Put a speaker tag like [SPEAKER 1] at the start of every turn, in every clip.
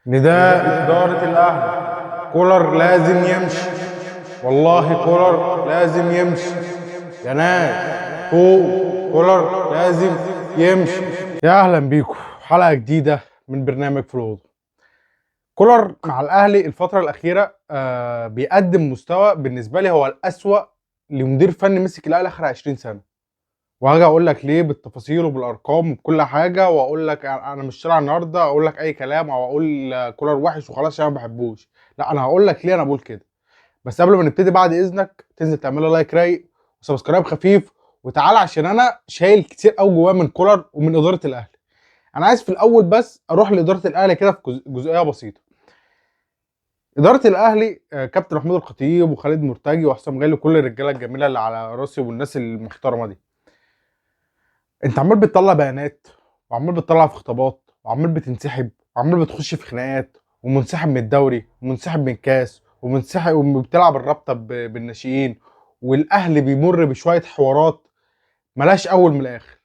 [SPEAKER 1] نداء لإدارة الأهلي، كولر لازم يمشي. والله كولر لازم يمشي يا ناس، فوق. كولر لازم يمشي. يا أهلا بيكم حلقة جديدة من برنامج في الأوضة. كولر مع الأهلي الفترة الأخيرة بيقدم مستوى بالنسبة لي هو الأسوأ لمدير فني مسك الأهلي آخر 20 سنة. وهاجي اقول لك ليه بالتفاصيل وبالارقام وبكل حاجه، واقول لك انا مش طالع النهارده اقول لك اي كلام او اقول كولر وحش وخلاص عشان انا ما بحبوش. لا، انا هقول لك ليه انا بقول كده. بس قبل ما نبتدي بعد اذنك تنزل تعمل له لايك رايق وسبسكرايب خفيف وتعالى، عشان انا شايل كتير قوي جوايا من كولر ومن اداره الاهلي. انا عايز في الاول بس اروح لاداره الاهلي كده في جزئيه بسيطه. اداره الاهلي كابتن محمود الخطيب وخالد مرتجي وحسام غالي وكل الرجاله الجميله اللي على راسي والناس المحترمه دي، انت عمال بتطلع بيانات وعمال بتطلع في خطابات وعمال بتنسحب وعمال بتخش في خناقات ومنسحب من الدوري ومنسحب من كاس ومنسحب وبتلعب الرابطه بالناشئين، والاهلي بيمر بشويه حوارات ملاش اول من الاخر،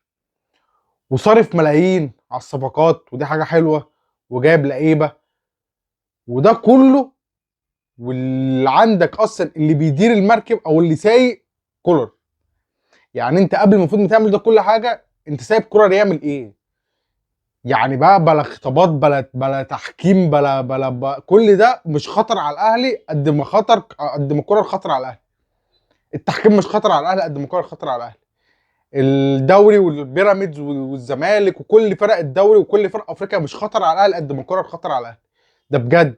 [SPEAKER 1] وصارف ملايين على الصفقات ودي حاجه حلوه، وجايب لعيبه وده كله. واللي عندك اصلا اللي بيدير المركب او اللي سايق كولر. يعني انت قبل المفروض ما تعمل ده كل حاجه، انت سايب كولر يعمل ايه؟ يعني بقى بلا خطابات بلا تحكيم بلا كل ده مش خطر على الاهلي قد ما كولر خطر على الاهلي. التحكيم مش خطر على الاهلي قد ما كولر خطر على الاهلي. الدوري والبيراميدز والزمالك وكل فرق الدوري وكل فرق افريقيا مش خطر على الاهلي قد ما كولر خطر على الاهلي. ده بجد.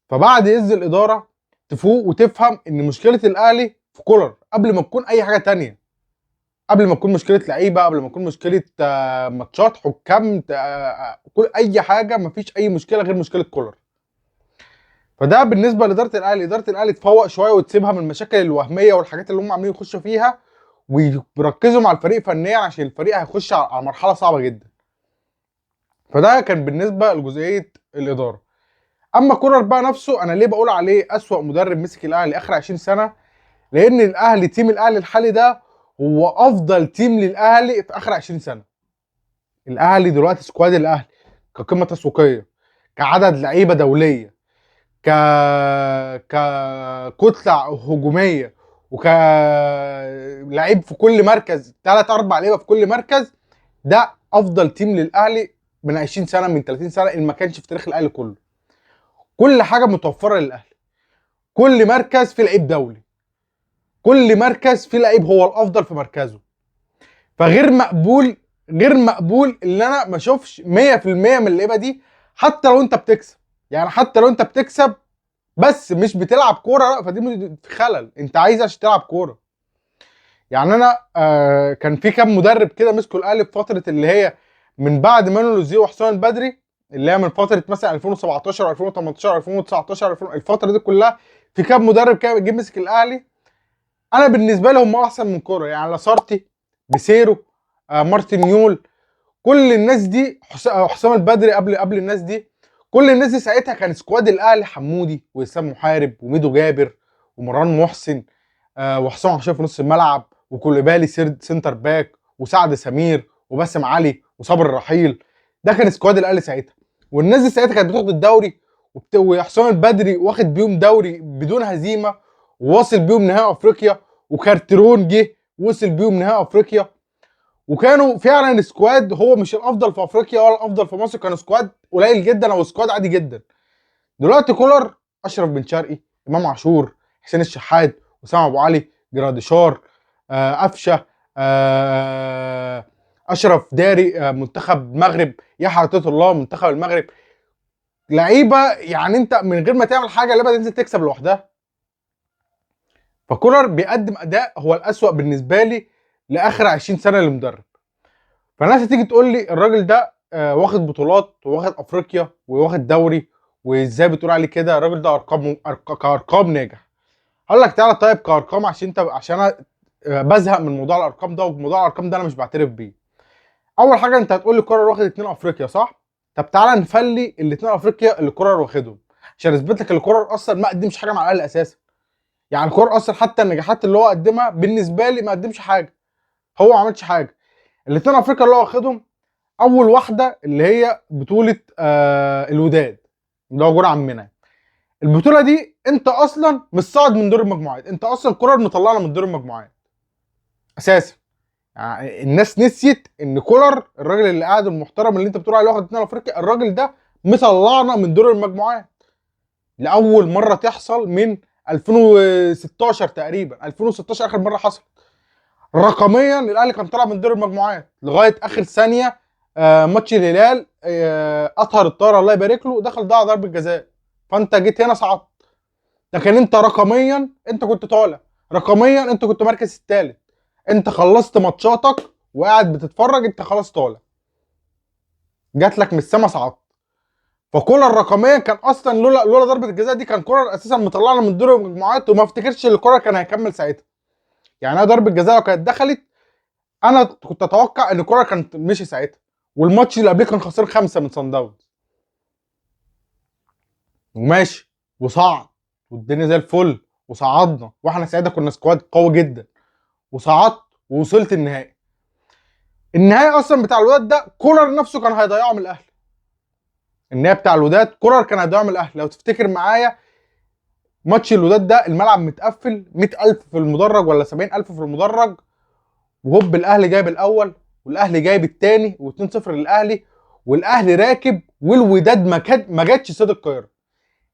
[SPEAKER 1] فبعد اذن الاداره تفوق وتفهم ان مشكله الاهلي في كولر قبل ما تكون اي حاجه تانية، قبل ما تكون مشكله لعيبه، قبل ما تكون مشكله ماتشات حكام، كل اي حاجه، مفيش اي مشكله غير مشكله كولر. فده بالنسبه لاداره الاهلي. اداره الاهلي تفوق شويه وتسيبها من المشاكل الوهميه والحاجات اللي هم عاملين يخشوا فيها، ويركزوا مع الفريق فنيا عشان الفريق هيخش على مرحله صعبه جدا. فده كان بالنسبه لجزئيه الاداره. اما كولر بقى نفسه، انا ليه بقول عليه اسوأ مدرب مسك الاهلي اخر 20 سنه؟ لان الاهلي، تيم الاهلي الحالي ده هو افضل تيم للاهلي في اخر 20 سنه. الاهلي دلوقتي سكواد الاهلي كقيمه تسويقيه، كعدد لعيبه دوليه، ك ككتله هجوميه، وكلعيب في كل مركز، 3 4 لعيبه في كل مركز، ده افضل تيم للاهلي من 20 سنه، من 30 سنه، ان ما كانش في تاريخ الاهلي كله. كل حاجه متوفره للاهلي، كل مركز فيه لعيب دولي، كل مركز فيه لعيب هو الافضل في مركزه. فغير مقبول، غير مقبول ان انا ما اشوفش 100% من اللعيبه دي. حتى لو انت بتكسب، يعني حتى لو انت بتكسب بس مش بتلعب كوره، لا، فدي في خلل. انت عايز عشان تلعب كوره. يعني انا كان في كام مدرب كده مسكوا الاهلي في فتره اللي هي من بعد مانويل جوزيه وحسام البدري، اللي هي من فتره مثلا 2017 2018 2019 الفتره دي كلها. في كام مدرب كده جه مسك الاهلي، انا بالنسبه لي هم احسن من كوره. يعني لاسارتي، بيسيرو، مارتن يول، كل الناس دي، حسام البدري قبل الناس دي. كل الناس دي ساعتها كان سكواد الاهلي حمودي واسلام محارب وميدو جابر ومروان محسن، وحسام عاشور في نص الملعب، وكوليبالي سنتر باك، وسعد سمير وباسم علي وصابر الرحيل. ده كان سكواد الاهلي ساعتها. والناس دي ساعتها كانت بتاخد الدوري، وحسام البدري واخد بيهم دوري بدون هزيمه، وواصل بيهم نهائي افريقيا، وكارترون جه وصل بيهم نهائي افريقيا. وكانوا فعلا سكواد هو مش الافضل في افريقيا ولا الافضل في مصر، كانوا سكواد قليل جدا او سكواد عادي جدا. دلوقتي كولر، اشرف بن شرقي، امام عاشور، حسين الشحات، وسام ابو علي، جراديشار، قفشه، اشرف داري، منتخب المغرب، يحيى عطيه الله منتخب المغرب. لعيبه يعني انت من غير ما تعمل حاجه اللعيبه تنزل تكسب لوحدها. فكولر بيقدم اداء هو الاسوأ بالنسبه لي لاخر 20 سنه للمدرب. فالناس هتيجي تقول لي الراجل ده واخد بطولات واخد افريقيا واخد دوري، وازاي بتقول عليه كده؟ الراجل ده كارقام ناجح. هقول لك تعالى طيب كارقام، عشان انا بزهق من موضوع الارقام ده، وموضوع الارقام ده انا مش بعترف بيه. اول حاجه انت هتقول لي كولر واخد 2 افريقيا، صح؟ طب تعالى نفلي الاثنين افريقيا اللي كولر واخدهم عشان اثبت لك ان كولر اصلا ما قدمش حاجه مع الاهلي اساسا. يعني كولر اصلا حتى النجاحات اللي هو قدمها بالنسبه لي ما قدمش حاجه، هو ما عملش حاجه. الاثنين افريقيا اللي هو واخدهم، اول واحده اللي هي بطوله الوداد، ده هو جون عمنا. البطوله دي انت اصلا مش صاعد من دور المجموعات، انت اصلا كولر مطلعنا من دور المجموعات اساسا. يعني الناس نسيت ان كولر الراجل اللي قاعد المحترم اللي انت بتقول عليه واخد 2 افريقيا، الراجل ده مطلعنا من دور المجموعات لاول مره تحصل من 2016 تقريبا. 2016 اخر مره حصل. رقميا الاهلي كان طالع من دور المجموعات لغايه اخر ثانيه. ماتش الهلال اطهر الطاهر الله يبارك له دخل ضيع ضربه جزاء، فانت جيت هنا صعدت. لكن انت رقميا انت كنت طالع، رقميا انت كنت مركز الثالث، انت خلصت ماتشاتك وقاعد بتتفرج، انت خلاص طالع، جات لك من السما صعدت. فكولر رقميا كان اصلا لولا ضربه الجزاء دي كان كولر اساسا مطلعنا من دور المجموعات، وما افتكرش ان كولر كان هيكمل ساعتها. يعني انا ضربه الجزاء لو كانت دخلت انا كنت اتوقع ان كولر كان مشي ساعتها، والماتش اللي قبليه كان خسران 5 من صن داونز وماشي وصعد والدنيا زي الفل وصعدنا، واحنا ساعتها كنا سكواد قوي جدا وصعدت ووصلت النهائي. النهائي اصلا بتاع الوداد ده كولر نفسه كان هيضيعه من الاهلي. النهائي بتاع الوداد كولر كان هيضيعه من الاهلي. لو تفتكر معايا ماتش الوداد ده الملعب متقفل 100,000 في المدرج ولا 70,000 في المدرج، وهوب الاهلي جايب الاول والاهلي جايب الثاني و2-0 للاهلي، والاهلي راكب والوداد ما جاتش استاد القاهره.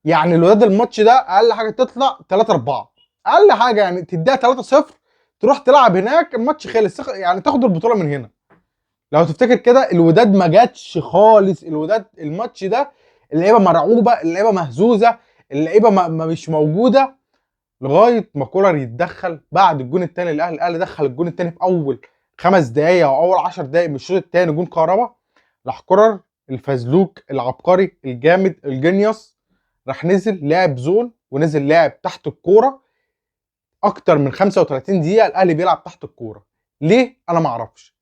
[SPEAKER 1] يعني الوداد الماتش ده اقل حاجه تطلع 3-4، اقل حاجه يعني تديها 3-0 تروح تلعب هناك الماتش خلص، يعني تاخد البطوله من هنا. لو تفتكر كده الوداد ما جاتش خالص. الوداد الماتش ده اللعيبه مرعوبه، اللعيبه مهزوزه، اللعيبه مش موجوده لغايه ما كولر يتدخل بعد الجون الثاني للاهلي. الاهلي دخل الجون الثاني في اول 5 دقائق او اول 10 دقائق من الشوط الثاني، جون كهربا. راح كولر الفزلوك العبقري الجامد الجينيوس راح نزل لاعب زون ونزل لاعب تحت الكوره اكتر من 35 دقيقه الاهلي بيلعب تحت الكوره. ليه؟ انا ما اعرفش.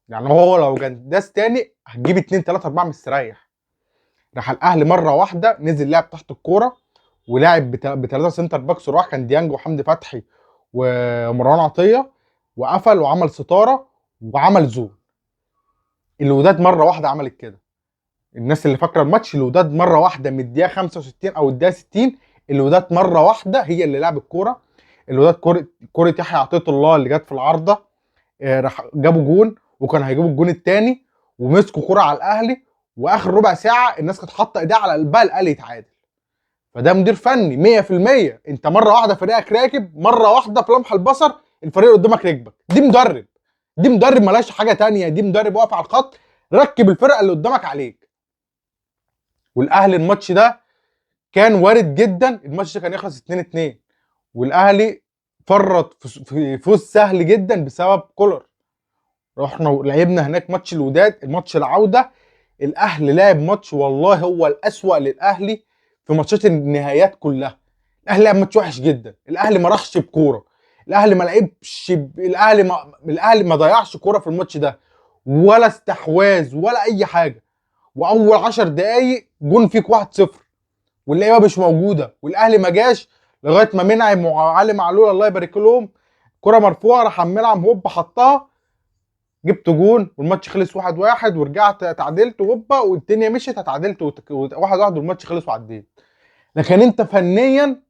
[SPEAKER 1] يعني هو لو كان داس تاني هتجيب 2 3 4 مستريح. راح الاهلي مره واحده نزل لاعب تحت الكوره ولاعب بثلاثه سنتر باكس، وراح كان ديانج وحمدي فتحي ومروان عطيه، وقفل وعمل ستاره وعمل زون. الوداد مره واحده عملت كده. الناس اللي فاكره الماتش، الوداد مره واحده من الدقيقه 65 او الدقيقه 60 الوداد مره واحده هي اللي لعبت الكوره. الوداد كوره يحيى عطيه الله اللي جت في العارضه، راح جابوا جون وكان هيجيبوا الجون الثاني ومسكوا كوره على الاهلي، واخر ربع ساعه الناس كانت حاطه ايديها على قلبها الاهلي يتعادل. فده مدير فني 100%. انت مره واحده فريقك راكب، مره واحده في لمح البصر الفريق قدامك ركبك. دي مدرب، دي مدرب ملاش حاجه تانية، دي مدرب واقف على الخط ركب الفرقه اللي قدامك عليك. والاهلي الماتش ده كان وارد جدا الماتش ده كان يخلص 2-2، والاهلي فرط في فوز سهل جدا بسبب كولر. رحنا ولعبنا هناك ماتش الوداد، الماتش العوده الاهلي لعب ماتش والله هو الاسوأ للاهلي في ماتشات النهايات كلها. الاهلي لعب ماتش وحش جدا، الاهلي ما راحش بكوره، الاهلي ما لعبش الاهلي ما ضيعش كوره في الماتش ده ولا استحواذ ولا اي حاجه. واول 10 دقايق جون فيك 1-0 واللعيبه مش موجوده، والاهلي ما جاش لغايه ما منعم وعلي معلول الله يبارك لهم كره مرفوعه راح منعم هوب حطها، جبت جون والماتش خلص 1-1 ورجعت تعادلت هوبا والدنيا مشيت، اتعادلت 1-1 والماتش خلص وعديت. لكن انت فنيا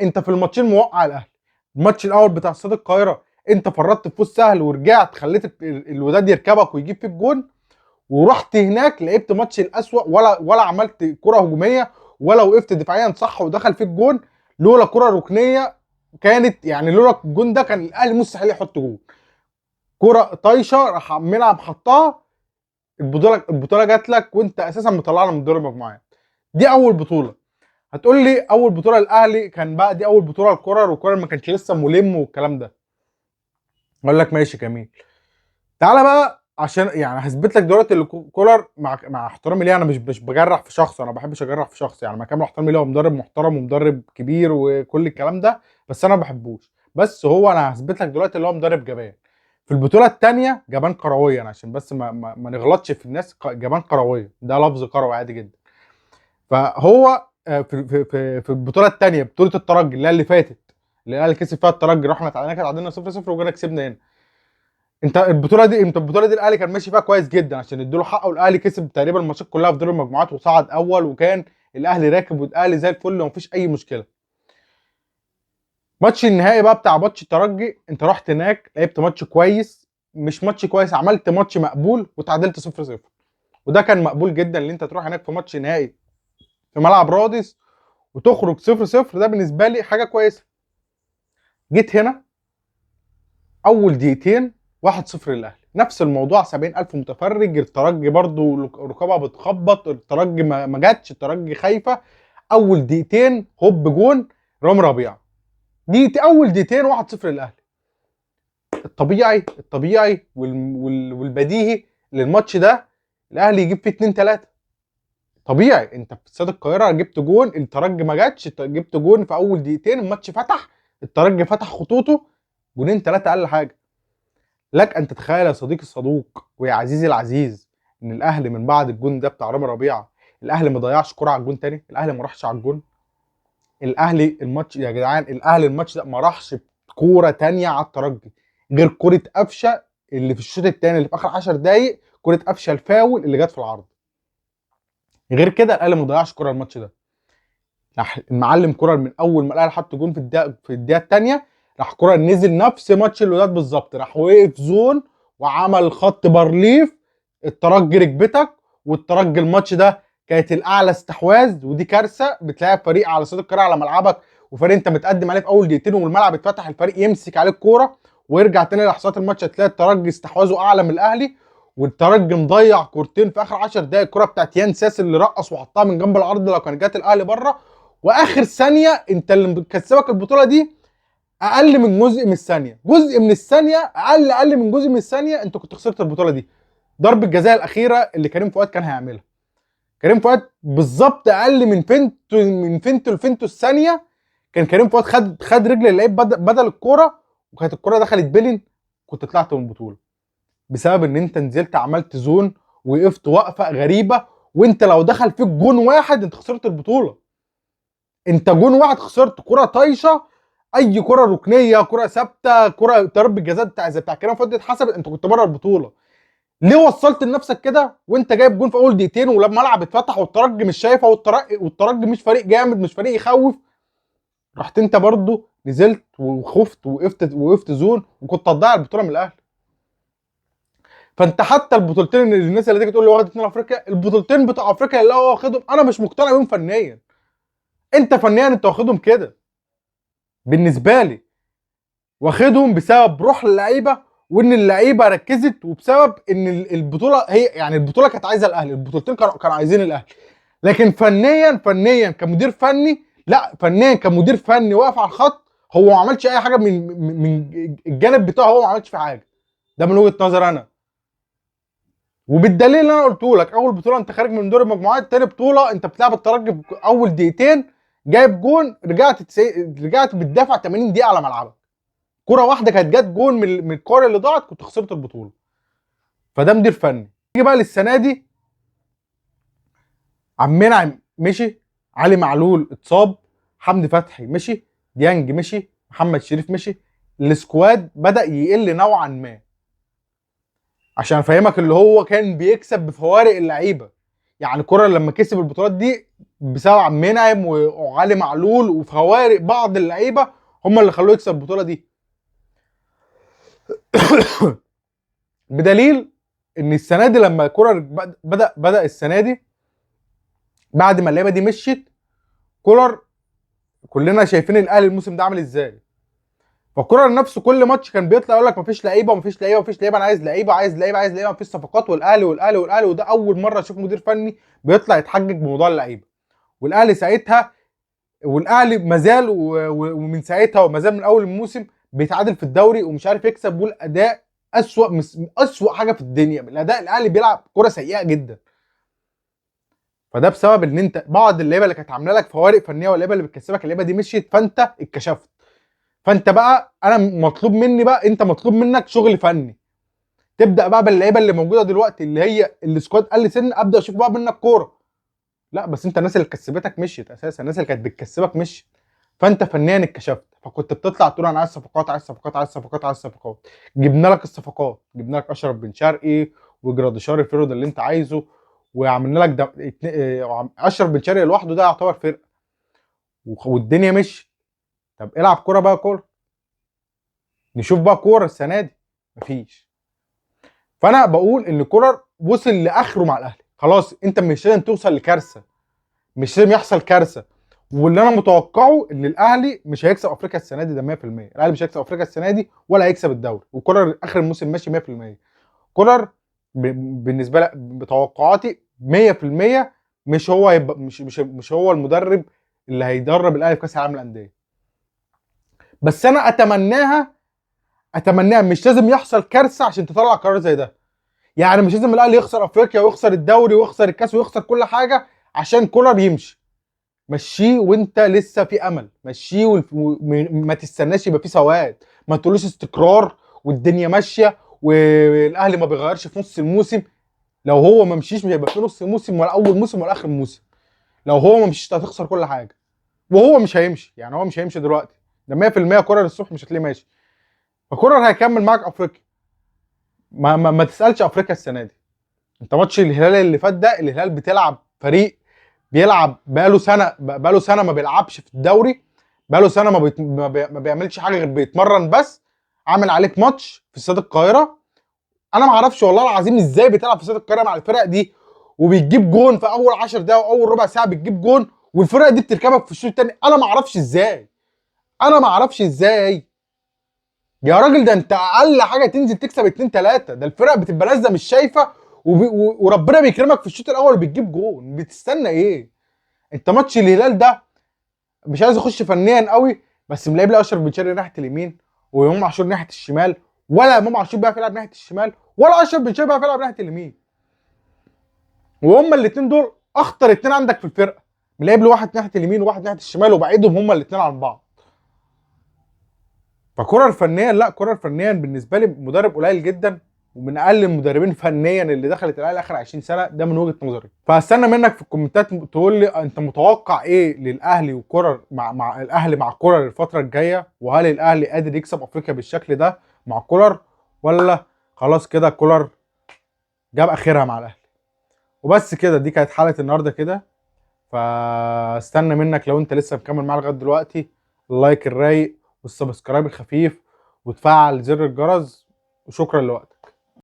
[SPEAKER 1] انت في الماتشين موقع الاهلي. الماتش الاول بتاع استاد القاهره انت فرطت في فوز سهل ورجعت خليت الوداد يركبك ويجيب فيك جون، ورحت هناك لعبت ماتش الاسوأ ولا عملت كره هجوميه ولا وقفت دفاعيا صح ودخل فيك جون. لولا كره ركنيه كانت، يعني لولا الجون ده كان الاهلي مستحيل يحط جون. كره طايشه راح منعم حطها، البطوله جات لك وانت اساسا مطلعنا من دور المجموعات. دي اول بطوله. هتقول لي اول بطوله الاهلي كان بقى دي اول بطوله لكولر وكولر ما كانش لسه ملم والكلام ده. اقول لك ماشي جميل. تعالى بقى عشان يعني هثبت لك دلوقتي اللي كولر مع احترامي ليه، انا مش بجرح في شخص، انا ما بحبش اجرح في شخص، يعني مع كامل احترامي ليه هو مدرب محترم ومدرب كبير وكل الكلام ده، بس انا ما بحبوش. بس هو انا هثبت لك دلوقتي اللي هو مدرب جبان. في البطوله الثانيه جبان كرويا عشان بس ما نغلطش في الناس، جبان كرويا ده لفظ كروي عادي جدا. فهو في البطوله الثانيه بطوله الترجي اللي فاتت اللي الاهلي كسب فيها الترجي، رحنا تعادلنا 0-0 وجينا كسبنا هنا. انت البطوله دي الاهلي كان ماشي فيها كويس جدا عشان يدوا له حقه، والاهلي كسب تقريبا الماتشات كلها في دور المجموعات وصعد اول، وكان الاهلي راكب والاهلي زي الفل ومفيش اي مشكله. ماتش النهائي بقى بتاع ماتش الترجي، انت رحت هناك لعبت ماتش كويس، مش ماتش كويس، عملت ماتش مقبول وتعادلت 0-0، وده كان مقبول جدا ان انت تروح هناك في ماتش نهائي في ملعب رادس وتخرج 0-0، ده بالنسبه لي حاجه كويسه. جيت هنا اول دقيقتين 1-0 للاهلي، نفس الموضوع 70,000 متفرج، الترجي برضو ركابها بتخبط، الترجي ما جاتش، الترجي خايفه. اول دقيقتين هوب جون رامي ربيعه، اول دقيقتين 1-0 للاهلي. الطبيعي والبديهي للماتش ده الاهلي يجيب فيه 2-3. طبيعي، انت في استاد القاهره جبت جون، الترجي ما جاتش، جبت جون في اول دقيقتين، الماتش فتح، الترجي فتح خطوطه، جونين 3 اقل حاجه. لك ان تتخيل يا صديقي الصدوق ويا عزيزي العزيز ان الاهلي من بعد الجون ده بتاع رامي ربيعه الاهلي ما ضيعش كره على الجون تاني، الاهلي ما راحش على الجون. الاهلي الماتش يا جدعان، الاهلي الماتش ده ما راحش كوره تانيه على الترجي غير كره قفشه اللي في الشوط الثاني اللي في اخر 10 دقائق، كره قفشه الفاول اللي جت في العرض. غير كده الاهلي ما ضيعش كوره الماتش ده. راح المعلم كوره من اول ما الاهلي حط جون في الدقيقه الثانيه، راح كوره نزل نفس ماتش الوداد بالظبط، راح وقف زون وعمل خط بارليف، الترجي ركبتك، والترجي الماتش ده كانت الاعلى استحواذ، ودي كارثه بتلاعب فريق على استاد القاهره على ملعبك، وفريق انت متقدم عليه في اول دقيقتين والملعب اتفتح، الفريق يمسك عليه الكوره ويرجع تاني لاحصائيات الماتش هتلاقي الترجي استحواذه اعلى من الاهلي، والترجي مضيع كورتين في اخر 10 دقائق، الكوره بتاعت يان ساس اللي رقص وحطها من جنب العرض لو كانت جت الاهلي بره، واخر ثانيه انت اللي مكسبك البطوله دي اقل من جزء من الثانيه، جزء من الثانيه، اقل من جزء من الثانيه انت كنت خسرت البطوله دي. ضربه الجزاء الاخيره اللي كريم فؤاد كان هيعملها، كريم فؤاد بالظبط اقل من فينتو لفينتو الثانيه، كان كريم فؤاد خد رجل اللعيب بدل الكوره، وكانت الكوره دخلت بيلين، كنت طلعت من البطوله بسبب ان انت نزلت عملت زون وقفت وقفه غريبه، وانت لو دخل فيك جون واحد انت خسرت البطوله. انت جون واحد خسرت، كره طايشه، اي كره ركنيه، كره ثابته، كره ضربه جزاء بتاع كريم فؤاد اتحسبت، انت كنت بره البطوله. ليه وصلت لنفسك كده وانت جايب جون في اول دقيقتين ولما الملعب اتفتح والترجي مش شايفه، والترجي مش فريق جامد، مش فريق يخوف، رحت انت برضو نزلت وخفت وقفت زون وكنت هتضيع البطوله من الاهلي. فانت حتى البطولتين اللي الناس اللي تيجي تقول لي واخد 2 افريقيا، البطولتين بتوع افريقيا اللي هو واخدهم انا مش مقتنع بيهم فنيا. انت فنيا انت واخدهم كده بالنسبه لي، واخدهم بسبب روح اللعيبه وان اللعيبه ركزت، وبسبب ان البطوله هي يعني البطوله كانت عايزه الاهلي، البطولتين كانوا عايزين الاهلي. لكن فنيا كمدير فني، لا فنيا كمدير فني واقف على الخط، هو ما عملش اي حاجه من الجانب بتاعه، هو ما عملش في حاجه، ده من وجهه نظر انا. وبالدليل اللي انا قلته لك، اول بطوله انت خارج من دور المجموعات، تاني بطوله انت بتلعب الترجي في اول دقيقتين جايب جون، رجعت بتدافع 80 دقيقه على ملعبك، كره واحده كانت جت جون من الكوره اللي ضاعت كنت خسرت البطوله. فده مدير فني. نيجي بقى للسنه دي، عم منعم مشي، علي معلول اتصاب، حمدي فتحي مشي، ديانج مشي، محمد شريف مشي، السكواد بدأ يقل نوعا ما، عشان افهمك اللي هو كان بيكسب بفوارق اللعيبه. يعني كرة لما كسب البطولات دي بسبب عم منعم وعلي معلول وفوارق بعض اللعيبه هم اللي خلوه يكسب البطوله دي. بدليل ان السنه دي لما كرة بدأ السنه دي بعد ما اللعيبه دي مشيت، كولر كلنا شايفين الاهلي الموسم ده عامل ازاي. فكولر نفسه كل ماتش كان بيطلع يقول لك مفيش لعيبه مفيش لعيبه مفيش لعيبه، انا عايز لعيبه عايز لعيبه عايز لعيبه، مفيش صفقات، والاهلي، وده اول مره اشوف مدير فني بيطلع يتحجج بموضوع اللعيبه. والاهلي ساعتها، والاهلي مازال ومن ساعتها ومازال من اول الموسم بيتعادل في الدوري ومش عارف يكسب، والاداء اسوأ حاجه في الدنيا، الاداء الاهلي بيلعب كره سيئه جدا. فده بسبب ان انت بعض اللعيبه اللي كانت عامله لك فوارق فنيه واللعيبه اللي بتكسبك اللعيبه دي مشيت، فانت اتكشفت. فانت بقى انا مطلوب مني بقى، انت مطلوب منك شغل فني، تبدا بقى باللعيبه اللي موجوده دلوقتي اللي هي السكواد قل سن، ابدا اشوف بقى منك كوره. لا بس انت الناس اللي كسبتك مشيت اساسا، الناس اللي كانت بتكسبك مشيت، فانت فنيا اتكشفت. فكنت بتطلع تقول انا عايز صفقات عايز صفقات عايز صفقات عايز صفقات، جبنا لك الصفقات، جبنا لك اشرف بن شرقي وجراديشار الفيرود اللي انت عايزه، وعملنا لك اشرف بن شرقي لوحده ده يعتبر فرقه والدنيا مشي. طب العب كوره بقى، كوره نشوف بقى كوره السنه دي، مفيش. فانا بقول ان كولر وصل لاخره مع الاهلي خلاص. انت مش لازم توصل لكارثه، مش لازم يحصل كارثه. واللي انا متوقعه ان الاهلي مش هيكسب افريقيا السنه دي، ده 100%. الاهلي مش هيكسب افريقيا السنه دي ولا هيكسب الدوري، وكولر اخر الموسم ماشي 100%. كولر بالنسبه لي بتوقعاتي 100% مش هو هيبقى مش هو المدرب اللي هيدرب الاهلي في كاس العالم للانديه. بس انا اتمناها مش لازم يحصل كارثه عشان تطلع قرار زي ده. يعني مش لازم الاهلي يخسر افريقيا ويخسر الدوري ويخسر الكاس ويخسر كل حاجه عشان كولر يمشي. مشيه وانت لسه في امل، مشيه ما تستناش يبقى في سواد، ما تقولوش استقرار والدنيا ماشيه والاهلي ما بيغيرش في نص الموسم. لو هو ما مشيش مش هيبقى في نص الموسم ولا اول موسم ولا اخر موسم. لو هو ما مشيش هتخسر كل حاجه، وهو مش هيمشي. يعني هو مش هيمشي دلوقتي، ده 100% كولر الصبح مش هتلاقيه ماشي. فكولر هيكمل معاك افريقيا. ما تسالش افريقيا السنه دي. انت ماتش الهلال اللي فات ده، الهلال بتلعب فريق بيلعب بقاله سنه ما بيلعبش في الدوري، بقاله سنه ما بيعملش حاجه غير بيتمرن بس. عامل عليك ماتش في استاد القاهره. انا ما اعرفش والله العظيم ازاي بتلعب في استاد القاهره مع الفرق دي وبتجيب جون في اول 10 دقايق واول ربع ساعه بتجيب جون، والفرق دي بتركبك في الشوط الثاني. انا ما اعرفش ازاي، انا ما اعرفش ازاي يا راجل. ده انت اقل حاجه تنزل تكسب 2 3، ده الفرق بتبقى نازله مش شايفه وربنا بيكرمك في الشوط الاول وبتجيب جون. بتستنى ايه؟ انت ماتش الهلال ده مش عايز اخش فنيا قوي، بس ملاعب لي اشرف بن شرقي ناحيه اليمين وامام عاشور ناحيه الشمال، ولا امام عاشور بيعرف يلعب ناحيه الشمال ولا اشرف بن شرقي بيعرف يلعب ناحيه اليمين. وهما الاثنين دول اخطر اثنين عندك في الفرقه. ملاعب لي واحد ناحيه اليمين وواحد ناحيه الشمال وبعيدهم هما الاثنين عن بعض. فكرة فنيا، لا كرة فنيا بالنسبه لي مدرب قليل جدا، ومن اقل المدربين فنيا اللي دخلت الاهلي اخر 20 سنه، ده من وجهه نظري. فاستنى منك في الكومنتات تقول لي انت متوقع ايه للاهلي وكولر مع الاهلي مع كولر الفتره الجايه، وهل الاهلي قادر يكسب افريقيا بالشكل ده مع كولر، ولا خلاص كده كولر جاب اخرها مع الاهلي. وبس كده، دي كانت حلقه النهارده كده. فاستنى منك لو انت لسه مكمل معايا لغايه دلوقتي اللايك الرايق والسبسكرايب الخفيف وتفعل زر الجرس، وشكرا لوقتك.